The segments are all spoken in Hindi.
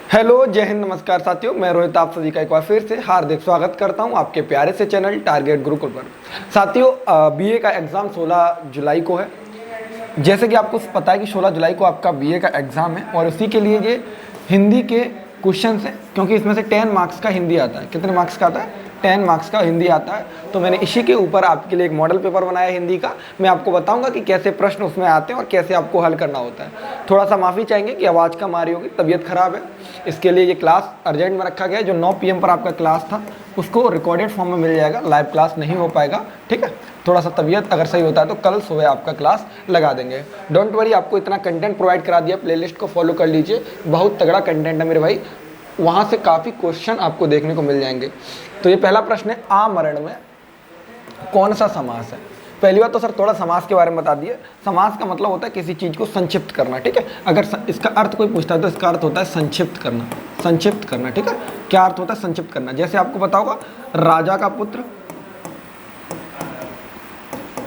हेलो, जय हिंद, नमस्कार साथियों। मैं रोहित आप सभी का एक बार फिर से हार्दिक स्वागत करता हूं आपके प्यारे से चैनल टारगेट गुरुकुल पर। साथियों, बीए का एग्ज़ाम 16 जुलाई को है। जैसे कि आपको पता है कि 16 जुलाई को आपका बीए का एग्ज़ाम है और उसी के लिए ये हिंदी के क्वेश्चन हैं, क्योंकि इसमें से 10 मार्क्स का हिंदी आता है। कितने मार्क्स का आता है? 10 मार्क्स का हिंदी आता है। तो मैंने इसी के ऊपर आपके लिए एक मॉडल पेपर बनाया हिंदी का। मैं आपको बताऊंगा कि कैसे प्रश्न उसमें आते हैं और कैसे आपको हल करना होता है। थोड़ा सा माफ़ी चाहेंगे कि आवाज़ कम आ रही होगी, तबीयत ख़राब है, इसके लिए ये क्लास अर्जेंट में रखा गया है। जो 9 PM पर आपका क्लास था उसको रिकॉर्डेड फॉर्म में मिल जाएगा, लाइव क्लास नहीं हो पाएगा, ठीक है। थोड़ा सा तबीयत अगर सही होता है तो कल सुबह आपका क्लास लगा देंगे। डोंट वरी, आपको इतना कंटेंट प्रोवाइड करा दिया, प्लेलिस्ट को फॉलो कर लीजिए, बहुत तगड़ा कंटेंट है मेरे भाई। वहाँ से काफ़ी क्वेश्चन आपको देखने को मिल जाएंगे। तो ये पहला प्रश्न है, आमरण में कौन सा समास है? पहली बात तो सर थोड़ा समास के बारे में बता दिए। समास का मतलब होता है किसी चीज़ को संक्षिप्त करना, ठीक है। अगर इसका अर्थ कोई पूछता है तो इसका अर्थ होता है संक्षिप्त करना, संक्षिप्त करना, ठीक है। क्या अर्थ होता है संक्षिप्त करना? जैसे आपको पता होगा, राजा का पुत्र,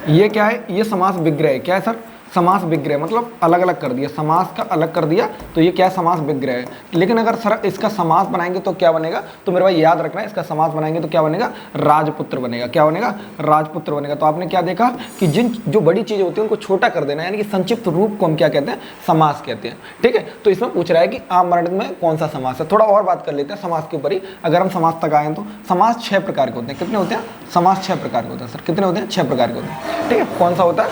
ये क्या है? ये समास विग्रह है। क्या है सर? समास विग्रह, मतलब अलग अलग कर दिया, समास का अलग कर दिया, तो ये क्या है? समास विग्रह है। लेकिन अगर सर इसका समास बनाएंगे तो क्या बनेगा? तो मेरे भाई याद रखना है, इसका समास बनाएंगे तो क्या बनेगा? राजपुत्र बनेगा। क्या बनेगा? राजपुत्र बनेगा। तो आपने क्या देखा कि जो बड़ी चीज़ें होती हैं उनको छोटा कर देना, यानी कि संक्षिप्त रूप को हम क्या कहते हैं? समास कहते हैं, ठीक है। तो इसमें पूछ रहा है कि आमरण में कौन सा समास है। थोड़ा और बात कर लेते हैं समास के ऊपर ही। अगर हम समास तक आए तो समास 6 प्रकार के होते हैं। कितने होते हैं? समास 6 प्रकार के होते हैं। सर कितने होते हैं? 6 प्रकार के होते हैं, ठीक है। कौन सा होता है?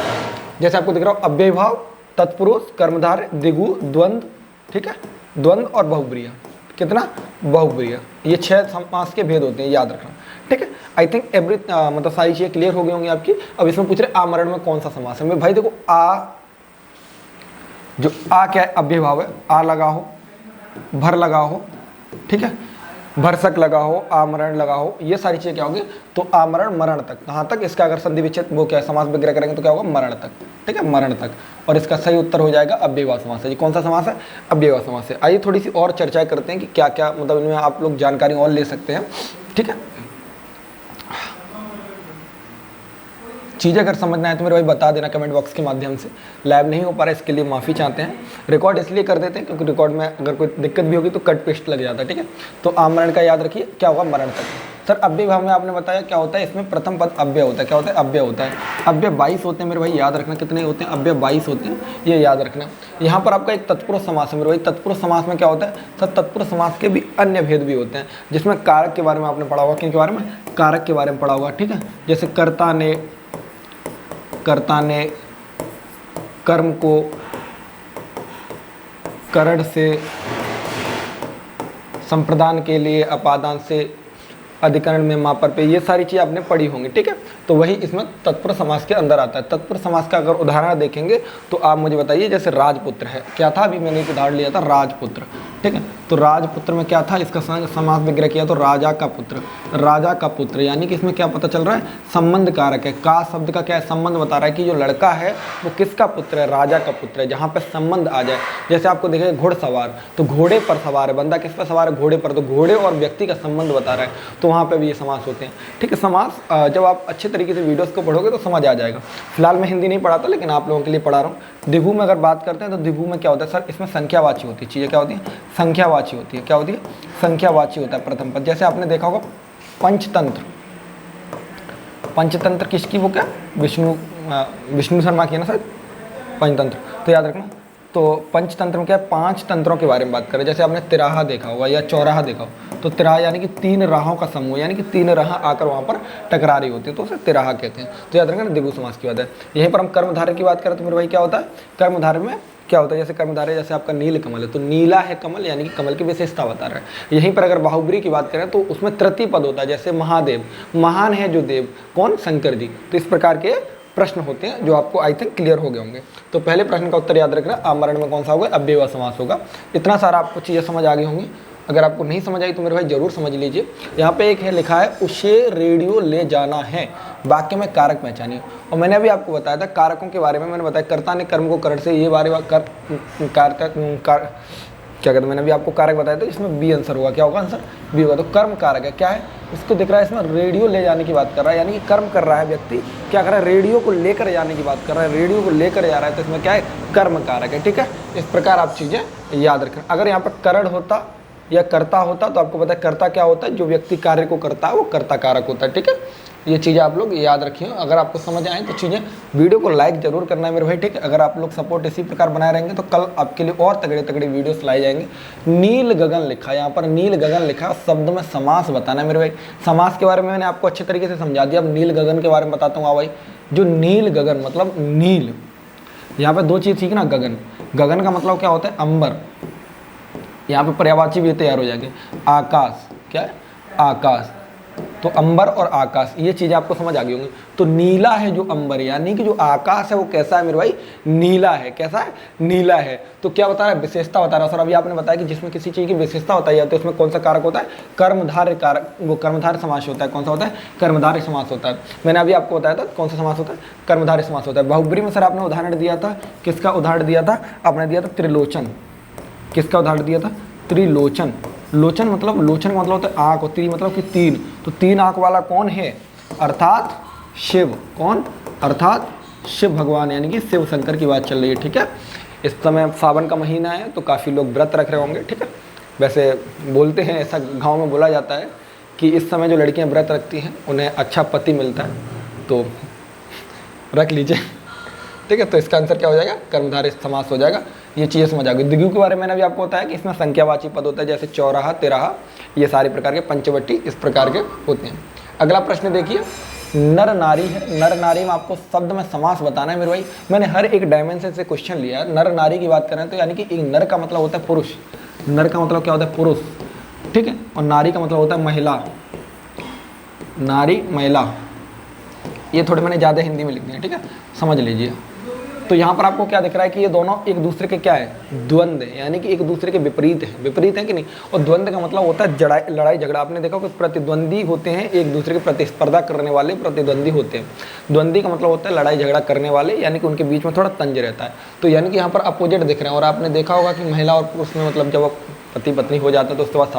जैसे आपको दिख रहा हो, अव्ययभाव, तत्पुरुष, कर्मधारय, द्विगु, द्वंद्व, ठीक है, द्वंद्व और बहुब्रीहि। कितना? बहुब्रीहि। ये 6 समास के भेद होते हैं, याद रखना, ठीक है। आई थिंक मतलब सारी चीज़ें क्लियर हो गई होंगी आपकी। अब इसमें पूछ रहे आमरण में कौन सा समास है। मैं भाई देखो, जो आ क्या है? अव्ययभाव है। आ लगा हो, भर लगा हो, ठीक है, भरसक लगा हो, आमरण लगा हो, ये सारी चीज़ें क्या होगी? तो आमरण मरण तक। कहाँ तक? इसका अगर संधि विच्छेद वो क्या है? समास विग्रह करेंगे तो क्या होगा? मरण तक, ठीक है, मरण तक। और इसका सही उत्तर हो जाएगा अव्ययभाव समास है। ये कौन सा समास है? अव्ययभाव समास है। आइए थोड़ी सी और चर्चा करते हैं कि क्या क्या मतलब इनमें आप लोग जानकारी और ले सकते हैं, ठीक है। चीज़ें अगर समझना है तो मेरे भाई बता देना कमेंट बॉक्स के माध्यम से। लाइव नहीं हो पा रहा है, इसके लिए माफ़ी चाहते हैं। रिकॉर्ड इसलिए कर देते हैं क्योंकि रिकॉर्ड में अगर कोई दिक्कत भी होगी तो कट पेस्ट लग जाता है, ठीक है। तो आमरण का याद रखिए, क्या होगा? मरण तक। सर अव्ययभाव में आपने बताया क्या होता है? इसमें प्रथम पद अव्यय होता है। क्या होता है? अव्यय होता है। अव्यय 22 होते हैं मेरे भाई, याद रखना। कितने होते हैं? अव्यय 22 होते हैं, ये याद रखना। यहाँ पर आपका एक तत्पुरुष समास है मेरे भाई। तत्पुरुष समास में क्या होता है? सर तत्पुरुष समास के भी अन्य भेद भी होते हैं, जिसमें कारक के बारे में आपने पढ़ा होगा। किन के बारे में? कारक के बारे में पढ़ा होगा, ठीक है। जैसे कर्ता ने कर्म को करण से, संप्रदान के लिए अपादान से, अधिकरण में मापर पे, ये सारी चीज़ आपने पढ़ी होंगी, ठीक है। तो वही इसमें तत्पुरुष समास के अंदर आता है। तत्पुरुष समास का अगर उदाहरण देखेंगे तो आप मुझे बताइए, जैसे राजपुत्र है, क्या था? अभी मैंने एक उदाहरण लिया था, राजपुत्र, ठीक है। तो राजपुत्र में क्या था? इसका समास विग्रह किया तो राजा का पुत्र। राजा का पुत्र यानी कि इसमें क्या पता चल रहा है? संबंध कारक है। का शब्द का क्या है? संबंध बता रहा है कि जो लड़का है वो किसका पुत्र है? राजा का पुत्र है। जहाँ पर संबंध आ जाए, जैसे आपको देखेंगे घुड़सवार, तो घोड़े पर सवार है, बंदा किस पर सवार है? घोड़े पर। तो घोड़े और व्यक्ति का संबंध बता रहा है, तो वहाँ पे भी ये समास होते हैं, ठीक है। समास जब आप अच्छे तरीके से वीडियोस को पढ़ोगे तो समझ आ जाएगा। फिलहाल मैं हिंदी नहीं पढ़ाता, लेकिन आप लोगों के लिए पढ़ा रहा हूँ। द्विगु में अगर बात करते हैं तो द्विगु में क्या होता है? सर इसमें संख्यावाची होती है। चीज़ें क्या होती है? संख्यावाची होती है। क्या होती है? संख्यावाची होता है प्रथम पद। जैसे आपने देखा होगा पंचतंत्र, पंचतंत्र किसकी बुक है? विष्णु शर्मा की है ना सर, पंचतंत्र। तो याद रखना। तो पंचतंत्र में क्या है? 5 तंत्रों के बारे में बात करें। जैसे आपने तिराहा देखा होगा या चौराहा देखा हो, तो तिराहा यानी कि 3 राहों का समूह, यानी कि 3 राह आकर वहाँ पर टकरा रही होती है, तो उसे तिराहा कहते हैं। तो याद रखना, द्विगु समास की बात है। यहीं पर हम कर्मधारय की बात करें तो मेरे भाई क्या होता है? कर्मधारय में क्या होता है? जैसे कर्मधारय, जैसे आपका नील कमल है, तो नीला है कमल, यानी कि कमल की विशेषता बता रहा है। यहीं पर अगर बाहुब्रीहि की बात करें तो उसमें तृतीय पद होता है। जैसे महादेव, महान है जो देव, कौन? शंकर जी। तो इस प्रकार के प्रश्न होते हैं जो आपको आई थिंक क्लियर हो गए होंगे। तो पहले प्रश्न का उत्तर याद रखना, आमरण में कौन सा होगा? अव्ययभाव समास होगा। इतना सारा आपको चीज़ें समझ आ गई होंगी। अगर आपको नहीं समझ आई तो मेरे भाई जरूर समझ लीजिए। यहाँ पे एक है लिखा है, उसे रेडियो ले जाना है, वाक्य में कारक पहचानिए। और मैंने अभी आपको बताया था कारकों के बारे में। मैंने बताया कर्ता ने कर्म को करण से, ये बारे क्या कहते हैं, मैंने भी आपको कारक बताया था, इसमें बी आंसर होगा। क्या होगा आंसर? बी होगा। तो कर्म कारक है। क्या है? इसको दिख रहा है, इसमें रेडियो ले जाने की बात कर रहा है, यानी कि कर्म कर रहा है व्यक्ति, क्या कर रहा है? रेडियो को लेकर जाने की बात कर रहा है, रेडियो को लेकर जा रहा है, तो इसमें क्या है? कर्म कारक है, ठीक है। इस प्रकार आप चीज़ें याद रखें। अगर यहाँ पर करण होता या कर्ता होता तो आपको पता है कर्ता क्या होता है, जो व्यक्ति कार्य को करता है वो कर्ता कारक होता है। ठीक है, ये चीज़ें आप लोग याद रखिए। अगर आपको समझ आए तो चीज़ें, वीडियो को लाइक जरूर करना है मेरे भाई। ठीक है, अगर आप लोग सपोर्ट इसी प्रकार बनाए रहेंगे तो कल आपके लिए और तगड़े तगड़े वीडियोस लाई जाएंगे। नील गगन लिखा है यहाँ पर, नील गगन लिखा, शब्द में समास बताना है मेरे भाई। समास के बारे में मैंने आपको अच्छे तरीके से समझा दिया, अब नील गगन के बारे में बताता हूँ। भाई जो नील गगन मतलब नील, यहाँ पे दो चीज़ सीखना। गगन, गगन का मतलब क्या होता है, अंबर। यहाँ पे पर्यायवाची भी तैयार हो जाएंगे। आकाश, क्या है, आकाश। तो अंबर और आकाश, ये चीज़ें आपको समझ आ गई होंगी। तो नीला है जो अंबर, यानी कि जो आकाश है वो कैसा है मेरे भाई, नीला है। कैसा है, नीला है। तो क्या बता रहा है, विशेषता बता रहा है। सर अभी आपने बताया कि जिसमें किसी चीज़ की विशेषता बताई जाती है उसमें कौन सा कारक होता है, कर्मधारय कारक, वो कर्मधारय समास होता है। कौन सा होता है, कर्मधारय समास होता है। मैंने अभी आपको बताया था कौन सा समास होता है, कर्मधारय समास होता है। बहुब्री में सर आपने उदाहरण दिया था, किसका उदाहरण दिया था, आपने दिया था त्रिलोचन। किसका उदाहरण दिया था, त्रिलोचन। लोचन मतलब, लोचन का मतलब होता है आँख, और त्रि मतलब कि तीन। तो तीन आँख वाला कौन है, अर्थात शिव। कौन, अर्थात शिव भगवान, यानी कि शिव शंकर की बात चल रही है। ठीक है, इस समय सावन का महीना है तो काफ़ी लोग व्रत रख रहे होंगे। ठीक है, वैसे बोलते हैं, ऐसा गांव में बोला जाता है कि इस समय जो लड़कियां व्रत रखती हैं उन्हें अच्छा पति मिलता है, तो रख लीजिए। ठीक है, तो इसका आंसर क्या हो जाएगा, कर्मधारय समास हो जाएगा। ये चीज़ें समझ आ गई। द्विगु के बारे में मैंने अभी आपको बताया कि इसमें संख्यावाची पद होता है, जैसे चौराहा, तिराहा, ये सारे प्रकार के, पंचवटी, इस प्रकार के होते हैं। अगला प्रश्न देखिए, नर नारी है। नर नारी में आपको शब्द में समास बताना है मेरे भाई। मैंने हर एक डायमेंशन से क्वेश्चन लिया है। नर नारी की बात करें तो यानी कि एक नर का मतलब होता है पुरुष, नर का मतलब क्या होता है, पुरुष। ठीक है, और नारी का मतलब होता है महिला, नारी महिला। ये थोड़े मैंने ज़्यादा हिंदी में लिख दिया। ठीक है, समझ लीजिए। तो यहाँ पर आपको क्या दिख रहा है कि ये दोनों एक दूसरे के क्या है, द्वंद्व है, यानी कि एक दूसरे के विपरीत है। विपरीत है कि नहीं। और द्वंद्व का मतलब होता है लड़ाई झगड़ा। आपने देखा कि प्रतिद्वंदी होते हैं, एक दूसरे के प्रतिस्पर्धा करने वाले प्रतिद्वंदी होते हैं। द्वंद्वी का मतलब होता है लड़ाई झगड़ा करने वाले, यानी कि उनके बीच में थोड़ा तंज रहता है। तो यानी कि यहाँ पर अपोजिट दिख रहे हैं। और आपने देखा होगा कि महिला और पुरुष में मतलब जब पति पत्नी हो जाता है तो उसके बाद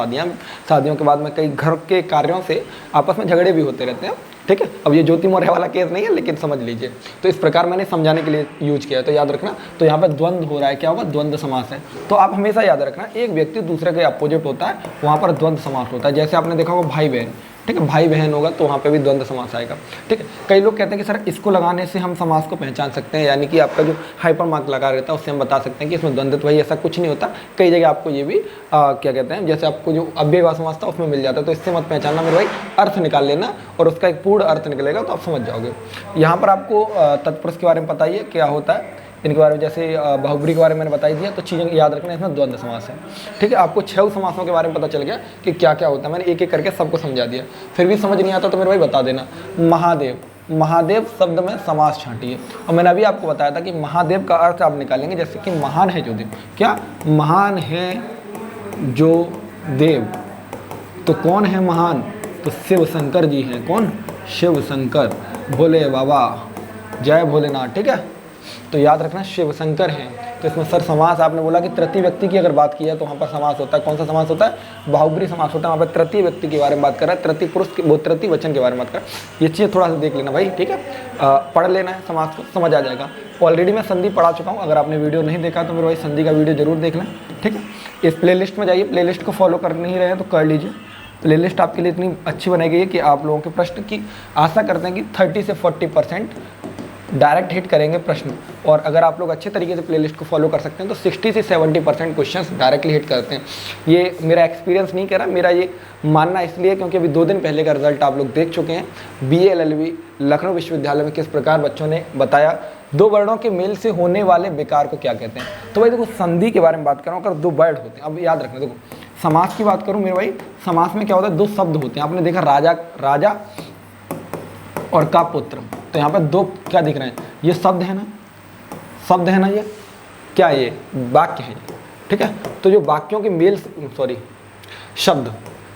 शादियों के बाद में कई घर के कार्यों से आपस में झगड़े भी होते रहते हैं। ठीक है, अब ये ज्योति मौर्य वाला केस नहीं है, लेकिन समझ लीजिए। तो इस प्रकार मैंने समझाने के लिए यूज किया है, तो याद रखना। तो यहाँ पर द्वंद्व हो रहा है, क्या होगा, द्वंद्व समास है। तो आप हमेशा याद रखना, एक व्यक्ति दूसरे के अपोजिट होता है, वहाँ पर द्वंद्व समास होता है। जैसे आपने देखा होगा भाई बहन, ठीक है, भाई बहन होगा तो वहाँ पे भी द्वंद्व समास आएगा। ठीक है, कई लोग कहते हैं कि सर इसको लगाने से हम समास को पहचान सकते हैं, यानी कि आपका जो हाइपर मार्क लगा रहता है उससे हम बता सकते हैं कि इसमें द्वंद्व। भाई ऐसा कुछ नहीं होता। कई जगह आपको ये भी क्या कहते हैं, जैसे आपको जो अव्ययभाव समास था उसमें मिल जाता है। तो इससे मत पहचानना मेरे भाई, अर्थ निकाल लेना और उसका एक पूर्ण अर्थ निकलेगा तो आप समझ जाओगे। यहाँ पर आपको तत्पुरुष के बारे में पता ही है क्या होता है, इनके बारे में जैसे बहुब्री के बारे में मैंने बता ही दिया। तो चीज़ें याद रखना, इसमें द्वंद्व समास है। ठीक है, आपको 6 समासों के बारे में पता चल गया कि क्या क्या होता है। मैंने एक एक करके सबको समझा दिया। फिर भी समझ नहीं आता तो मेरे भाई बता देना। महादेव, महादेव शब्द में समास छांटिए। और मैंने अभी आपको बताया था कि महादेव का अर्थ आप निकालेंगे जैसे कि महान है जो देव। क्या, महान है जो देव। तो कौन है महान, तो शिव शंकर जी हैं। कौन, शिव शंकर, भोले बाबा, जय भोलेनाथ। ठीक है, तो याद रखना शिव शंकर हैं। तो इसमें सर समास आपने बोला कि तृतीय व्यक्ति की अगर बात की है तो वहाँ पर समास होता है। कौन सा समास होता है, बहुब्री समास होता है। वहाँ पर तृतीय व्यक्ति के बारे में बात कर रहा है, तृतीय पुरुष वो तृतीय वचन के बारे में बात कर। ये चीज़ थोड़ा सा देख लेना भाई। ठीक है, पढ़ लेना है, समास को समझ आ जाएगा। ऑलरेडी मैं संधि पढ़ा चुका हूँ, अगर आपने वीडियो नहीं देखा तो मेरे भाई संधि का वीडियो जरूर देख लें। ठीक है, इस प्लेलिस्ट में जाइए, प्लेलिस्ट को फॉलो कर नहीं रहे हैं तो कर लीजिए। प्लेलिस्ट आपके लिए इतनी अच्छी बनाई गई है कि आप लोगों के प्रश्न की आशा करते हैं कि 30 से 40% डायरेक्ट हिट करेंगे प्रश्न। और अगर आप लोग अच्छे तरीके से प्लेलिस्ट को फॉलो कर सकते हैं तो 60 से 70% क्वेश्चंस डायरेक्टली हिट करते हैं। ये मेरा एक्सपीरियंस नहीं कह रहा, मेरा ये मानना इसलिए क्योंकि अभी 2 दिन पहले का रिजल्ट आप लोग देख चुके हैं। BA LLB लखनऊ विश्वविद्यालय में किस प्रकार बच्चों ने बताया 2 वर्णों के मेल से होने वाले विकार को क्या कहते हैं। तो भाई देखो, संधि के बारे में बात करूँ, अगर 2 वर्ड होते हैं, अब याद रखना। देखो, समास की बात करूँ मेरे भाई, समास में क्या होता है, 2 शब्द होते हैं। आपने देखा राजा, राजा और का पुत्र। तो यहाँ पर 2 क्या दिख रहे हैं, ये शब्द है ना, शब्द है ना, ये क्या, ये वाक्य है। ठीक है, तो जो वाक्यों के मेल, सॉरी शब्द,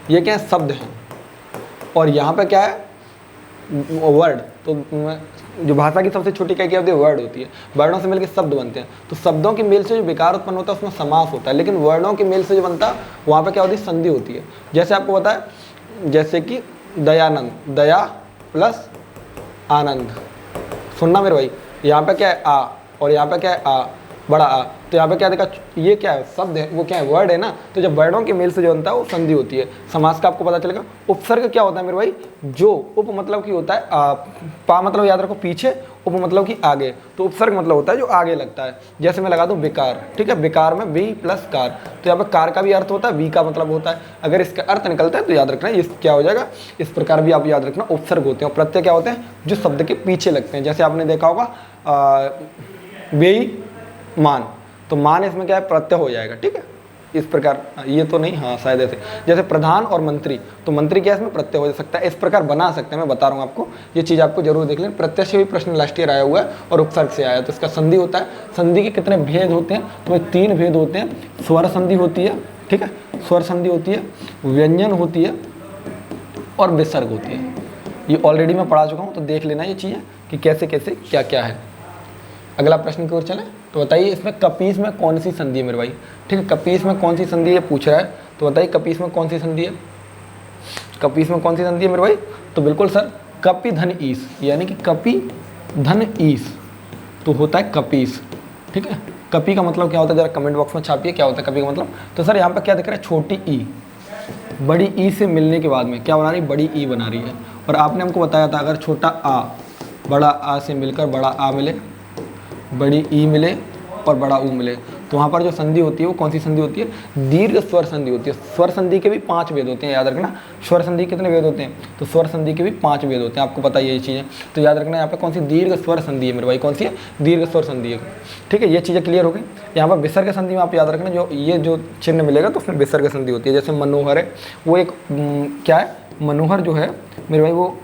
ये क्या है, शब्द है। और यहाँ पे क्या है, वर्ड। तो जो भाषा की सबसे छोटी क्या होती है, वर्ड होती है। वर्णों से मिलकर शब्द बनते हैं। तो शब्दों के मेल से जो विकार उत्पन्न होता है उसमें समास होता है, लेकिन वर्णों के मेल से जो बनता है वहाँ पे क्या होती है, संधि होती है। जैसे आपको पता है, जैसे कि दयानंद, दया प्लस आनंद। सुनना मेरे भाई, यहाँ पे क्या है, आ, और यहाँ पे क्या है, आ, बड़ा आ। तो यहाँ पे क्या देखा, ये क्या है, शब्द है, वो क्या है, वर्ड है ना। तो जब वर्डों के मेल से जो बनता है वो संधि होती है। समास का आपको पता चलेगा। उपसर्ग क्या होता है मेरे भाई, जो उप मतलब की होता है पा मतलब याद रखो पीछे, उप मतलब की आगे। तो उपसर्ग मतलब होता है जो आगे लगता है। जैसे मैं लगा दूं बेकार, ठीक है, बेकार में बी प्लस कार, तो यहाँ पे कार का भी अर्थ होता है, वी का मतलब होता है। अगर इसका अर्थ निकलता है तो याद रखना इस क्या हो जाएगा, इस प्रकार भी आप याद रखना उपसर्ग होते हैं। और प्रत्यय क्या होते हैं, जो शब्द के पीछे लगते हैं। जैसे आपने देखा होगा बेईमान, तो मान इसमें क्या है, प्रत्यय हो जाएगा, ठीक है। इस प्रकार, ये तो नहीं, हाँ शायद ऐसे। जैसे प्रधान और मंत्री, तो मंत्री क्या इसमें प्रत्यय हो सकता है, इस प्रकार बना सकते हैं। मैं बता रहा हूँ आपको, ये चीज़ आपको जरूर देख लें। प्रत्यय से भी प्रश्न लास्ट ईयर आया हुआ है और उपसर्ग से आया, तो इसका संधि होता है। संधि के कितने भेद होते हैं, तो भाई 3 भेद होते हैं। स्वर संधि होती है, ठीक है, स्वर संधि होती है, व्यंजन होती है और विसर्ग होती है। ये ऑलरेडी मैं पढ़ा चुका हूँ, तो देख लेना ये चीज़ें कि कैसे कैसे क्या क्या है। अगला प्रश्न की ओर चलें, तो बताइए इसमें कपीस में कौन सी संधि है मेरे भाई, ठीक है। कपीस में कौन सी संधि है पूछ रहा है, तो बताइए कपीस में कौन सी संधि है, कपीस में कौन सी संधि है मेरे भाई। तो बिल्कुल सर, कपि धन ईस, यानी कि कपि धन ईस तो होता है कपीस, ठीक है। कपि का मतलब क्या होता है, जरा कमेंट बॉक्स में छापिए क्या होता है कपि का मतलब। तो सर यहाँ पर क्या दिख रहा है, छोटी ई बड़ी ई से मिलने के बाद में क्या बना रही है, बड़ी ई बना रही है। और आपने हमको बताया था अगर छोटा आ बड़ा आ से मिलकर बड़ा आ मिले, बड़ी ई मिले और बड़ा ऊ मिले, तो वहाँ पर जो संधि होती है वो कौन सी संधि होती है, दीर्घ स्वर संधि होती है। स्वर संधि के भी 5 वेद होते हैं, याद रखना। स्वर संधि कितने वेद होते हैं, तो स्वर संधि के भी 5 वेद होते हैं, आपको पता है ये चीज़ें। तो याद रखना यहाँ पे कौन सी दीर्घ स्वर संधि है मेरे भाई, कौन सी है, दीर्घ स्वर संधि है, ठीक है। ये चीज़ें क्लियर हो गई। यहाँ पर विसर्ग संधि में आप याद रखना, जो ये जो चिन्ह मिलेगा तो उसमें विसर्ग संधि होती है। जैसे मनोहर है, वो एक क्या है, मनोहर जो है मेरे भाई वो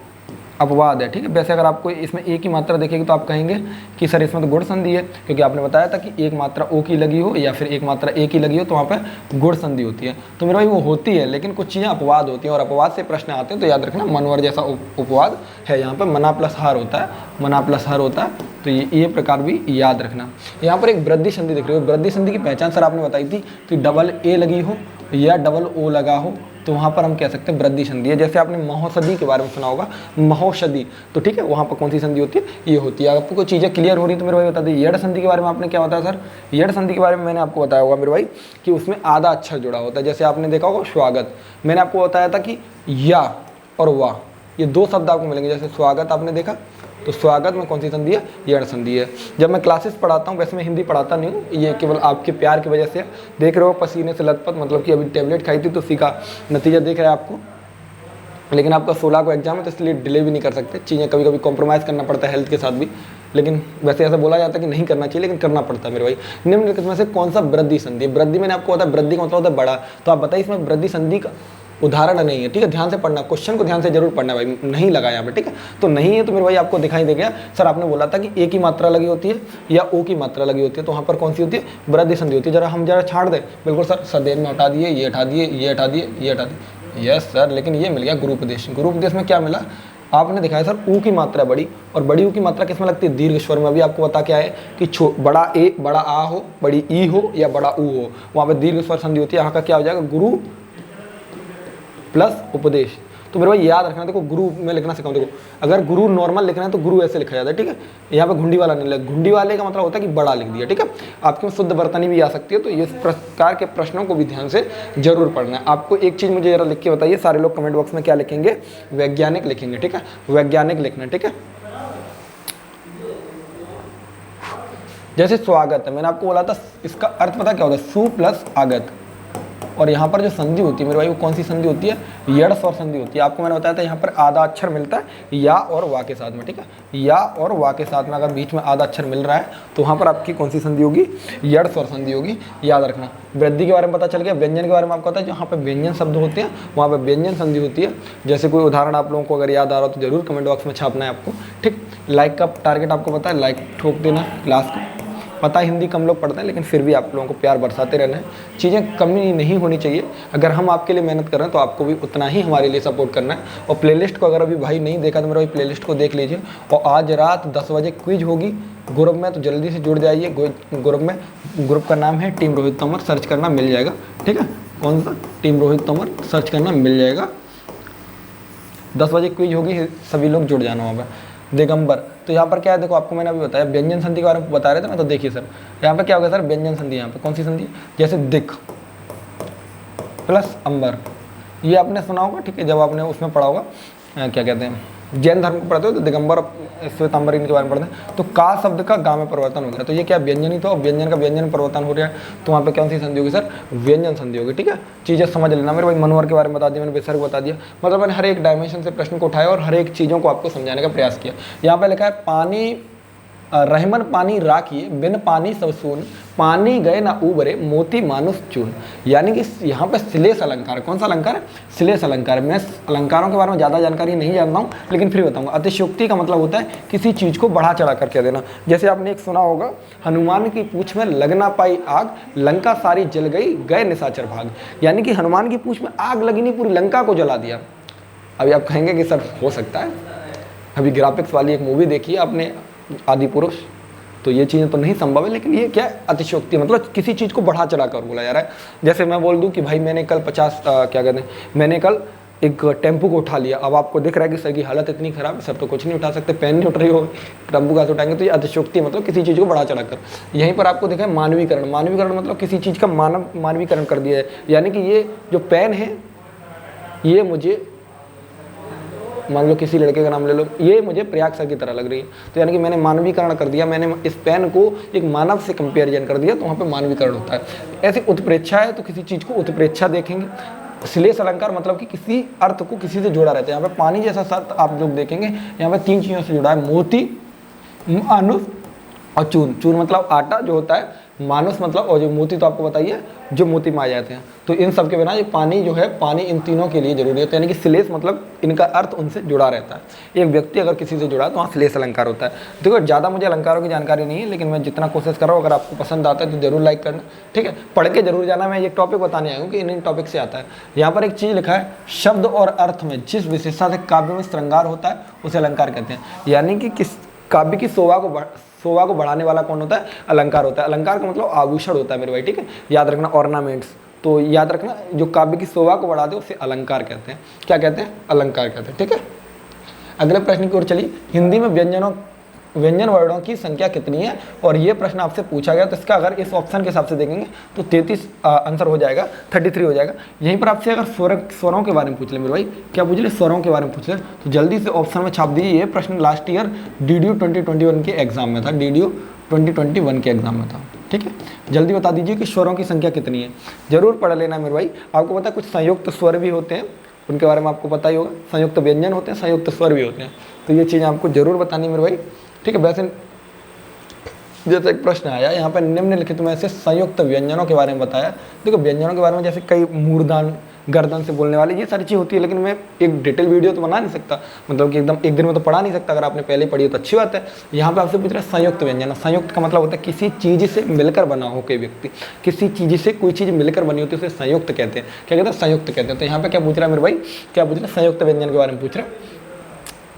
अपवाद है, ठीक है। वैसे अगर आपको इसमें एक ही मात्रा देखेगी तो आप कहेंगे कि सर इसमें तो गुण संधि है, क्योंकि आपने बताया था कि एक मात्रा ओ की लगी हो या फिर एक मात्रा ए की लगी हो तो वहाँ पे गुण संधि होती है। तो मेरे भाई वो होती है, लेकिन कुछ चीज़ें अपवाद होती हैं और अपवाद से प्रश्न आते हैं, तो याद रखना मनोहर जैसा उपवाद है। यहाँ पर मना प्लस हार होता है, मना प्लस हार होता है, तो ये प्रकार भी याद रखना। यहाँ पर एक वृद्धि संधि दिख रही हो, वृद्धि संधि की पहचान सर आपने बताई थी कि डबल ए लगी हो या डबल ओ लगा हो, तो वहाँ पर हम कह सकते हैं वृद्धि संधि है। जैसे आपने महोषधि के बारे में सुना होगा, महोषधि, तो ठीक है, वहाँ पर कौन सी संधि होती है, ये होती है। आपको कोई चीज़ें क्लियर हो रही तो मेरे भाई बता दीजिए। यड़ संधि के बारे में आपने क्या बताया सर, यड़ संधि के बारे में मैंने आपको बताया होगा मेरे भाई कि उसमें आधा अक्षर जुड़ा होता है। जैसे आपने देखा होगा स्वागत, मैंने आपको बताया था कि या और वाह ये 2 शब्द आपको मिलेंगे। जैसे स्वागत आपने देखा, तो स्वागत में कौन सी संधि है, यड़ संधि है। जब मैं क्लासेस पढ़ाता हूँ, वैसे मैं हिंदी पढ़ाता नहीं हूँ, ये केवल आपके प्यार की वजह से देख रहे हो, पसीने से लथपथ, मतलब कि अभी टेबलेट खाई थी तो उसी का नतीजा देख रहा है आपको। लेकिन आपका 16 को एग्जाम है तो इसलिए डिले भी नहीं कर सकते, चीज़ें कभी कभी कॉम्प्रोमाइज़ करना पड़ता है हेल्थ के साथ भी। लेकिन वैसे ऐसा बोला जाता है कि नहीं करना चाहिए, लेकिन करना पड़ता है मेरे भाई। निम्नलिखित में से कौन सा वृद्धि संधि है, वृद्धि मैंने आपको बताया वृद्धि का मतलब होता है बड़ा, तो आप बताइए इसमें वृद्धि संधि का उदाहरण नहीं है, ठीक है। ध्यान से पढ़ना, क्वेश्चन को ध्यान से जरूर पढ़ना भाई, नहीं लगा यहाँ पे, ठीक है। तो नहीं है तो मेरे भाई आपको दिखाई दे गया, सर आपने बोला था कि ए की मात्रा लगी होती है या ओ की मात्रा लगी होती है, तो वहाँ पर कौन सी होती है, वृद्धि संधि होती है। जरा हम जरा छाड़ दें, बिल्कुल सर, सदैव में हटा दिए, ये हटा दिए, ये हटा दिए, ये हटा दिए, यस सर। लेकिन ये मिल गया गुरुपदेश। गुरुपदेश में क्या मिला, आपने दिखाया सर ऊ की मात्रा बड़ी, और बड़ी ऊ की मात्रा किसमें लगती है, दीर्घ स्वर में। अभी आपको बता क्या है कि बड़ा ए बड़ा आ हो, बड़ी ई हो या बड़ा ऊ हो, वहाँ पर दीर्घ स्वर संधि होती है। यहाँ का क्या हो जाएगा, गुरु प्लस उपदेश। तो मेरे भाई याद रखना, देखो गुरु में लिखना सिखाऊं। देखो अगर गुरु नॉर्मल लिखना है तो गुरु ऐसे लिखा जाता है, ठीक है। यहाँ पे घुंडी वाला नहीं लिखा, घुंडी वाले का मतलब होता है कि बड़ा लिख दिया, ठीक है। आपके में शुद्ध वर्तनी भी आ सकती है, तो इस प्रकार के प्रश्नों को भी ध्यान से जरूर पढ़ना है। आपको एक चीज़ मुझे जरा लिख के बताइए, सारे लोग कमेंट बॉक्स में क्या लिखेंगे, वैज्ञानिक लिखेंगे, ठीक है, वैज्ञानिक लिखना, ठीक है। जैसे स्वागत है, मैंने आपको बोला था इसका अर्थ पता क्या होता है, सु प्लस आगत। और यहाँ पर जो संधि होती है मेरे भाई वो कौन सी संधि होती है, यड़ स्वर संधि होती है। आपको मैंने बताया था यहाँ पर आधा अक्षर मिलता है या और वा के साथ में, ठीक है। या और वा के साथ में अगर बीच में आधा अक्षर मिल रहा है तो वहाँ पर आपकी कौन सी संधि होगी, यड़ स्वर संधि होगी, याद रखना। वृद्धि के बारे में पता चल गया। व्यंजन के बारे में आपको पता है, जहाँ पर व्यंजन शब्द होते हैं वहाँ पर व्यंजन संधि होती है। जैसे कोई उदाहरण आप लोगों को अगर याद आ रहा हो तो जरूर कमेंट बॉक्स में छापना है आपको, ठीक। लाइक का टारगेट आपको पता है, लाइक ठोक देना क्लास को। पता है हिंदी कम लोग पढ़ते हैं, लेकिन फिर भी आप लोगों को प्यार बरसाते रहना है। चीज़ें कमी नहीं होनी चाहिए। अगर हम आपके लिए मेहनत कर रहे हैं तो आपको भी उतना ही हमारे लिए सपोर्ट करना है। और प्लेलिस्ट को अगर अभी भाई नहीं देखा तो मेरा भाई प्लेलिस्ट को देख लीजिए। और आज रात 10 बजे क्विज होगी ग्रुप में, तो जल्दी से जुड़ जाइए ग्रुप में। ग्रुप का नाम है टीम रोहित तोमर, सर्च करना मिल जाएगा, ठीक है। कौन सा, टीम रोहित तोमर, सर्च करना मिल जाएगा। 10 बजे क्विज होगी, सभी लोग जुड़ जाना वहाँ पर। दिगंबर। तो यहाँ पर क्या है, देखो आपको मैंने अभी बताया व्यंजन संधि के बारे में बता रहे थे ना, तो देखिए सर यहाँ पे क्या होगा सर, व्यंजन संधि। यहाँ पे कौन सी संधि, जैसे दिक प्लस अंबर, ये आपने सुना होगा, ठीक है, जब आपने उसमें पढ़ा होगा क्या कहते हैं, जैन धर्म को पढ़ते हो तो दिगंबर श्वेतांबर इनके बारे में पढ़ते हैं। तो का शब्द का गा में परिवर्तन हो गया, तो ये क्या व्यंजन ही, तो व्यंजन का व्यंजन में परिवर्तन हो रहा है, तो वहाँ पे कौन सी संधि होगी सर, व्यंजन संधि होगी। ठीक है, चीज़ें समझ लेना मेरे भाई। मनोहर के बारे में बता दिया मैंने, विसर्ग बता दिया, मतलब मैंने हर एक डायमेंशन से प्रश्न को उठाया और हर एक चीज़ों को आपको समझाने का प्रयास किया। यहाँ पे लिखा है पानी रहमन पानी राखिए बिन पानी सब सून, पानी गए ना उबरे मोती मानुष चून। यानी कि यहाँ पे श्लेष अलंकार है। कौन सा अलंकार है, श्लेष अलंकार है। मैं अलंकारों के बारे में ज़्यादा जानकारी नहीं जानता हूँ, लेकिन फिर बताऊँगा। अतिशयोक्ति का मतलब होता है किसी चीज़ को बढ़ा चढ़ा कर कह देना। जैसे आपने एक सुना होगा, हनुमान की पूँछ में लग ना पाई आग, लंका सारी जल गई गए निशाचर भाग। यानी कि हनुमान की पूँछ में आग लगी नहीं, पूरी लंका को जला दिया। अभी आप कहेंगे कि सर हो सकता है, अभी ग्राफिक्स वाली एक मूवी देखी है आपने, आदि पुरुष, तो ये चीज़ें तो नहीं संभव है, लेकिन ये क्या है, अतिशयोक्ति, मतलब किसी चीज़ को बढ़ा चढ़ा कर बोला जा रहा है। जैसे मैं बोल दूं कि भाई मैंने कल 50 क्या कहते हैं, मैंने कल एक टेम्पो को उठा लिया। अब आपको दिख रहा है कि सर की हालत इतनी खराब है, सर तो कुछ नहीं उठा सकते, पेन नहीं उठ रही हो, टेम्पो का उठाएंगे, तो ये अतिशयोक्ति, मतलब किसी चीज़ को बढ़ा चढ़ा कर। यहीं पर आपको देखा है मानवीकरण। मानवीकरण मतलब किसी चीज़ का मानवीकरण कर दिया है। यानी कि ये जो पेन है, ये मुझे, मान लो किसी लड़के का नाम ले लो, ये मुझे प्रयाग सर की तरह लग रही है, तो यानी कि मैंने मानवीकरण कर दिया, मैंने इस पेन को एक मानव से कंपेरिजन कर दिया, तो वहाँ पे मानवीकरण होता है। ऐसी उत्प्रेक्षा है, तो किसी चीज़ को उत्प्रेक्षा देखेंगे। श्लेष अलंकार मतलब कि किसी अर्थ को किसी से जुड़ा रहता है। यहाँ पे पानी जैसा शब्द आप लोग देखेंगे, यहाँ पे 3 चीज़ों से जुड़ा है, मोती, मानुष और चून। चून मतलब आटा जो होता है, मानुष मतलब, और जो मोती तो आपको बताइए जो मोती में आ जाते हैं। तो इन सब के बिना ये पानी जो है, पानी इन तीनों के लिए जरूरी है। तो यानी कि श्लेष मतलब इनका अर्थ उनसे जुड़ा रहता है। एक व्यक्ति अगर किसी से जुड़ा है तो वहाँ श्लेष अलंकार होता है। देखो ज़्यादा मुझे अलंकारों की जानकारी नहीं है, लेकिन मैं जितना कोशिश कर रहा हूँ, अगर आपको पसंद आता है तो जरूर लाइक करना, ठीक है, पढ़ के जरूर जाना। मैं ये टॉपिक बताने आया हूँ कि इन टॉपिक से आता है। यहाँ पर एक चीज़ लिखा है, शब्द और अर्थ में जिस विशेषता से काव्य में श्रृंगार होता है उसे अलंकार कहते हैं। यानी कि किस काव्य की शोभा को बढ़ाने वाला कौन होता है, अलंकार होता है। अलंकार का मतलब आभूषण होता है मेरे भाई, ठीक है, याद रखना, ऑर्नामेंट्स। तो याद रखना, जो काव्य की शोभा को बढ़ा दे उसे अलंकार कहते हैं। क्या कहते हैं, अलंकार कहते हैं, ठीक है। अगले प्रश्न की ओर चलिए। हिंदी में व्यंजन वर्णों की संख्या कितनी है, और ये प्रश्न आपसे पूछा गया, तो इसका अगर इस ऑप्शन के हिसाब से देखेंगे तो 33 आंसर हो जाएगा, 33 हो जाएगा। यहीं पर आपसे अगर स्वरों के बारे में पूछ ले मेरे भाई, क्या पूछ ले, स्वरों के बारे में पूछ ले, तो जल्दी से ऑप्शन में छाप दीजिए। ये प्रश्न लास्ट ईयर DDU 2021 के एग्जाम में था, DDU 2021 के एग्जाम में था, ठीक है। जल्दी बता दीजिए कि स्वरों की संख्या कितनी है, जरूर पढ़ लेना मेरे भाई। आपको पता है कुछ संयुक्त स्वर भी होते हैं, उनके बारे में आपको पता ही होगा। संयुक्त व्यंजन होते हैं, संयुक्त स्वर भी होते हैं, तो ये चीज़ें आपको जरूर बतानी मेरे भाई, ठीक है। वैसे जैसे एक प्रश्न आया यहाँ पर, निम्नलिखित में से संयुक्त व्यंजनों के बारे में बताया। देखो व्यंजनों के बारे में जैसे कई मूर्धन, गर्दन से बोलने वाली, ये सारी चीज़ होती है, लेकिन मैं एक डिटेल वीडियो तो बना नहीं सकता, मतलब कि एकदम एक दिन में तो पढ़ा नहीं सकता। अगर आपने पहले पढ़ी हो तो अच्छी बात है। यहाँ पे आपसे पूछ रहा है संयुक्त व्यंजन। संयुक्त का मतलब होता है किसी चीज़ से मिलकर बना हो कोई व्यक्ति, किसी चीज़ से कोई चीज़ मिलकर बनी होती है, उसे संयुक्त कहते हैं। क्या कहते हैं, संयुक्त कहते हैं। तो यहाँ पे क्या पूछ रहा है मेरे भाई, क्या पूछ रहा है, संयुक्त व्यंजन के बारे में पूछ रहे हैं।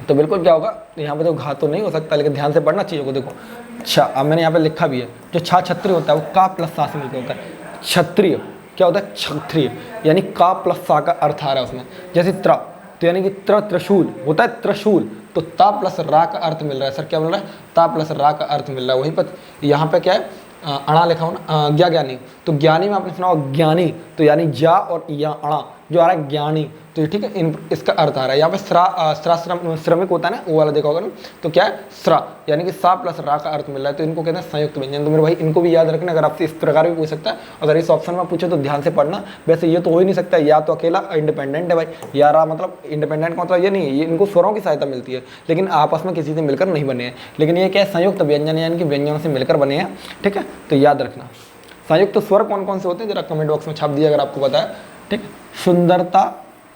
तो बिल्कुल क्या होगा, यहाँ पे तो घात तो नहीं हो सकता, लेकिन ध्यान से पढ़ना चीज़ों को। देखो अच्छा, अब मैंने यहाँ पे लिखा भी है, जो क्षत्रिय होता है वो का प्लस सा से मिलकर होता है। क्षत्रिय क्या होता है, क्षत्रिय, यानी का प्लस सा का अर्थ आ रहा है उसमें। जैसे त्र, तो यानी कि त्रिशूल होता है, त्रिशूल, तो ता प्लस रा का अर्थ मिल रहा है। सर क्या मिल रहा है, ता प्लस रा का अर्थ मिल रहा है। वहीं पर यहाँ पे क्या है, अणा लिखा हो ना, ज्ञानी, तो ज्ञानी में आपने सुना हो ज्ञानी, तो यानी जा और या अणा जो आ रहा है ज्ञानी, तो ठीक है, इसका अर्थ आ रहा है। यहाँ पे श्रमिक होता है ना, वो वाला देखा होगा ना, तो क्या है, श्रा, यानी कि सा प्लस रा का अर्थ मिल रहा है, तो इनको कहते हैं संयुक्त व्यंजन। तो मेरे भाई इनको भी याद रखना, अगर आपसे इस प्रकार भी पूछ सकता है। अगर इस ऑप्शन में पूछे तो ध्यान से पढ़ना। वैसे ये तो हो ही नहीं सकता, या तो अकेला इंडिपेंडेंट है भाई, या रा मतलब इंडिपेंडेंट का मतलब ये नहीं है, ये इनको स्वरों की सहायता मिलती है, लेकिन आपस में किसी से मिलकर नहीं बने हैं। लेकिन ये क्या है, संयुक्त व्यंजन, यानी कि व्यंजनों से मिलकर बने हैं, ठीक है। तो याद रखना संयुक्त स्वर कौन कौन से होते हैं, जरा कमेंट बॉक्स में छाप दिए अगर आपको पता है, ठीक। सुंदरता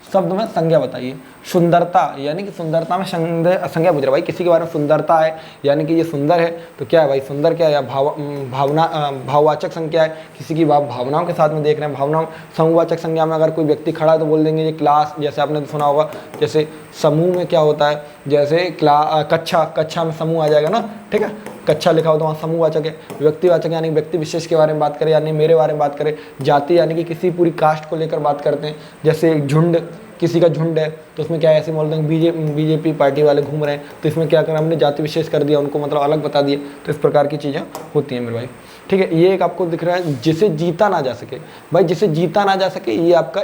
शब्द में संज्ञा बताइए। सुंदरता यानी कि सुंदरता में संज्ञा पूछ रहा भाई, किसी के बारे में सुंदरता है, यानी कि ये सुंदर है, तो क्या है भाई, सुंदर क्या है, या भाववाचक संज्ञा है, किसी की भावनाओं के साथ में देख रहे हैं। भावनाओं समूहवाचक संज्ञा में अगर कोई व्यक्ति खड़ा है तो बोल देंगे ये क्लास, जैसे आपने तो सुना होगा, जैसे समूह में क्या होता है, जैसे कक्षा में समूह आ जाएगा ना, ठीक है। कच्छा लिखा हो तो वहाँ समूहवाचक है। व्यक्तिवाचक यानी व्यक्ति विशेष के बारे में बात करें, यानी मेरे बारे में बात करें। जाति यानी कि किसी पूरी कास्ट को लेकर बात करते हैं, जैसे झुंड, किसी का झुंड है तो उसमें क्या है, ऐसे बोलते हैं बीजेपी पार्टी वाले घूम रहे हैं, तो इसमें क्या करा हमने, जाति विशेष कर दिया, उनको मतलब अलग बता दिए। तो इस प्रकार की चीज़ें होती हैं मेरे भाई। ठीक है, ये एक आपको दिख रहा है जिसे जीता ना जा सके। भाई जिसे जीता ना जा सके, ये आपका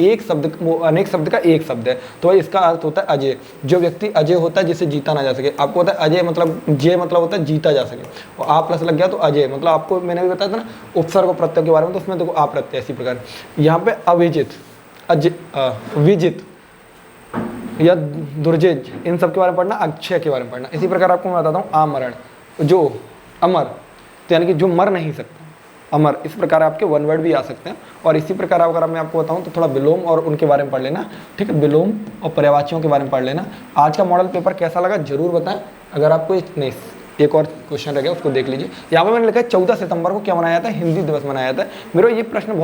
एक शब्द, वो अनेक शब्द का एक शब्द है, तो भाई इसका अर्थ होता है अजय। जो व्यक्ति अजय होता है जिसे जीता ना जा सके। आपको होता है अजय मतलब, जे मतलब होता है जीता जा सके, और आ प्लस लग गया तो अजय, मतलब आपको मैंने भी बताया था ना उपसर्ग और प्रत्यय के बारे में, तो उसमें देखो आप प्रत्यय इसी प्रकार। यहाँ पे अविजित, विजित या दुर्जेज, इन सब के बारे में पढ़ना, अक्षय के बारे में पढ़ना। इसी प्रकार आपको मैं बताता हूँ आमरण, जो अमर, तो यानी कि जो मर नहीं सकता, अमर। इस प्रकार आपके वन वर्ड भी आ सकते हैं। और इसी प्रकार अगर मैं आपको बताऊं तो थोड़ा विलोम और उनके बारे में पढ़ लेना। ठीक है, विलोम और पर्यायवाचियों के बारे में पढ़ लेना। आज का मॉडल पेपर कैसा लगा जरूर बताएं। अगर आपको नहीं, एक और क्वेश्चन रह गया, उसको देख लीजिए। यहाँ पर मैंने लिखा है 14 सितंबर को क्या मनाया जाता है, हिंदी दिवस मनाया जाता है। मेरे ये प्रश्न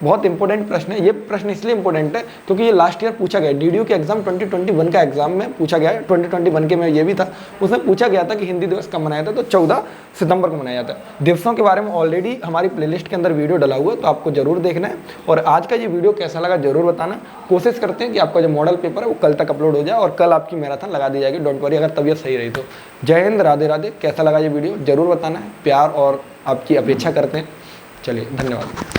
बहुत इंपॉर्टेंट प्रश्न है। ये प्रश्न इसलिए इंपॉर्टेंट है क्योंकि ये लास्ट ईयर पूछा गया, डीडीयू के एग्जाम 2021 का एग्जाम में पूछा गया है। 2021 के में ये भी था, उसमें पूछा गया था कि हिंदी दिवस कब मनाया था, तो 14 सितंबर को मनाया जाता है। दिवसों के बारे में ऑलरेडी हमारी प्लेलिस्ट के अंदर वीडियो डला हुआ है, तो आपको जरूर देखना है। और आज का ये वीडियो कैसा लगा जरूर बताना। कोशिश करते हैं कि आपका जो मॉडल पेपर है वो कल तक अपलोड हो जाए, और कल आपकी मैराथन लगा दी जाएगी, डोंट वरी, अगर तबीयत सही रही तो। जय हिंद, राधे राधे। कैसा लगा ये वीडियो जरूर बताना है, प्यार और आपकी अपेक्षा करते हैं। चलिए, धन्यवाद।